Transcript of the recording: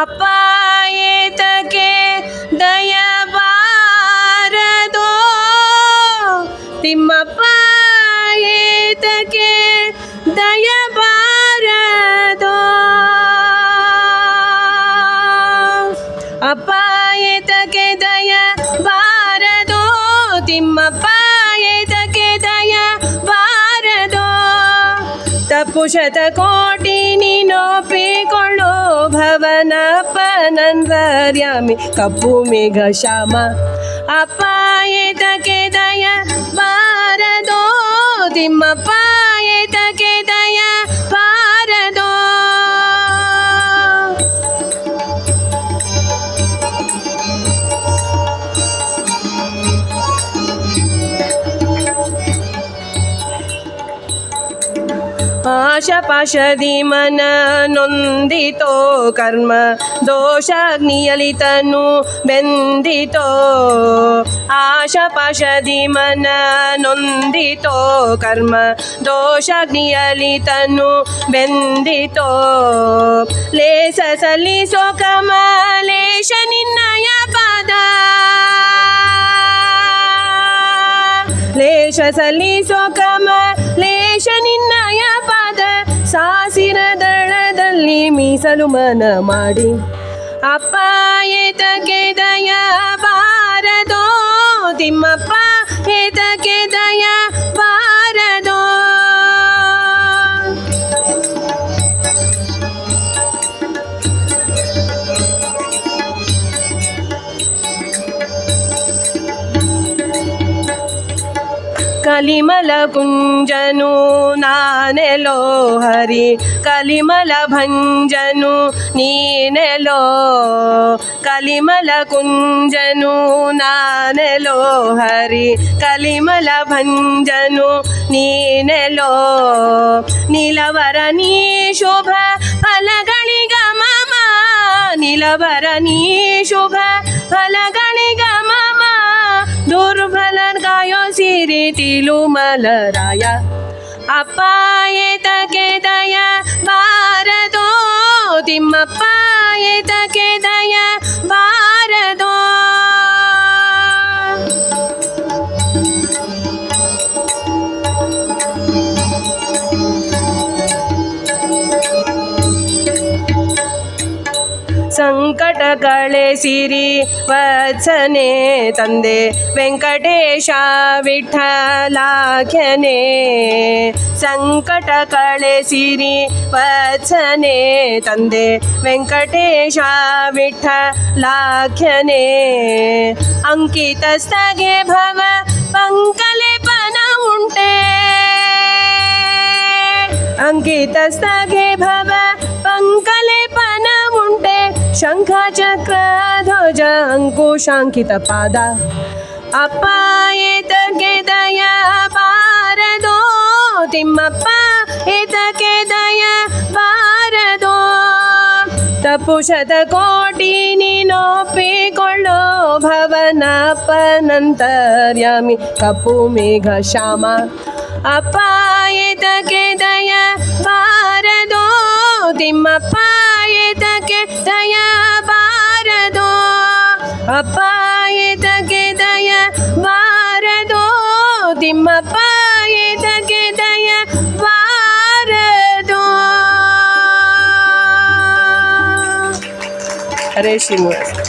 ಅಪ್ಪ ಏತಕ್ಕೆ ದಯಬಾರದೋ ತಿಮ್ಮಪ್ಪ ಏತಕ್ಕೆ ದಯಬಾರದೋ ಅಪ್ಪ ಏತಕ್ಕೆ ದಯಬಾರದೋ ತಿಮ್ಮಪ್ಪ ಏತಕ್ಕೆ ದಯಬಾರದೋ ತಪ್ಪು ಶತಕೋಟಿ ನೀನೊಪ್ಪಿಕೊಳ್ಳೋ ಭವನಪ್ಪನಂತರ್ಯಾಮಿ ಕಪ್ಪು ಮೇಘ ಶ್ಯಾಮ ಅಪ್ಪ ಏತಕ್ಕೆ ದಯಬಾರದೋ ತಿಮ್ಮಪ್ಪ ಏತಕ್ಕೆ ದಯಬಾರದೋ ಆಶಪಾಶದಿ ಮನ ನೊಂದಿತೋ ಕರ್ಮ ದೋಷಾಗ್ನಿಯಲಿತನು ಬೆಂದಿತೋ ಆಶಪಾಶದಿ ಮನ ನೊಂದಿತೋ ಕರ್ಮ ದೋಷಾಗ್ನಿಯಲಿತನು ಬೆಂದಿತೋ ಲೇಸ ಸಲ್ಲಿಸೋ ಕಮಲೇಶ ನಿನ್ನಯ ಪಾದ ಲೇಷ ಸಲ್ಲಿಸೋ ಕಮಲೇಶ ನಿನ್ನಯ ಪಾದ ಸಾಸಿರ ದಳದಲ್ಲಿ ಮೀಸಲು ಮನ ಮಾಡಿ ಅಪ್ಪ ಏತಕ್ಕೆ ದಯಬಾರದೋ ತಿಮ್ಮಪ್ಪ ಏತಕ್ಕೆ ದಯಬಾರದೋ ಕಲಿಮಲ ಕುಂಜನು ನಾನೆಲೋ ಹರಿ ಕಲಿಮಲ ಭಂಜನು ನೀನೆಲೋ ಕಲಿಮಲ ಕುಂಜನು ನಾನೆಲೋ ಹರಿ ಕಲಿಮಲ ಭಂಜನು ನೀನೆಲೋ ನೀಲವರ ನೀ ಶುಭ ಫಲಗಳಿಗ ಮಮ ನೀಲವರ ನೀ ಶುಭ ಫಲಗಳಿಗ ಮಮ ದುರ್ಬಲ ಗಾಯೋ ಸಿರಿ ತಿಳುಮಲರಾಯ ಅಪ್ಪ ಏತಕ್ಕೆ ದಯಬಾರದೋ ತಿಮ್ಮಪ್ಪ ಏತಕ್ಕೆ ದಯಬಾರದೋ ಸಂಕಟ ಕಳೆಸಿರಿ ವತ್ಸನೆ ತಂದೆ ವೆಂಕಟೇಶ ವಿಠಲಾಖ್ಯನೇ ಸಂಕಟ ಕಳೆಸಿರಿ ವತ್ಸನೆ ತಂದೆ ವೆಂಕಟೇಶ ವಿಠಲಾಖ್ಯನೇ ಅಂಕಿತಸ್ಥಗೆ ಭವ ಪಂಕಲೇಪನ ಉಂಟೆ ಅಂಕಿತಸ್ಥಗೆ ಭವ ಪಂಕಲೇಪನ ಉಂಟೆ ಶಂಖ ಚಕ್ರ ಧ್ವಜ ಅಂಕುಶಾಂಕಿತ ಪಾದ ಅಪ್ಪ ಏತಕ್ಕೆ ದಯಬಾರದೋ ತಿಮ್ಮಪ್ಪ ಏತಕ್ಕೆ ದಯಬಾರದೋ ತಪ್ಪು ಶತಕೋಟಿ ನೀನೊಪ್ಪಿಕೊಳ್ಳೋ ಭವನಪ್ಪನಂತರ್ಯಾಮಿ ಕಪ್ಪು ಮೇಘ ಶ್ಯಾಮ ಅಪ್ಪ ಏತಕ್ಕೆ ದಯಬಾರದೋ ತಿಮ್ಮಪ್ಪ ಏತಕ್ಕೆ ದಯಬಾರದೋ ಅಪ್ಪ ಏತಕ್ಕೆ ದಯಬಾರದೋ ತಿಮ್ಮಪ್ಪ ಏತಕ್ಕೆ ದಯಬಾರದೋ. ಹರೇ ಶ್ರೀನಿವಾಸ.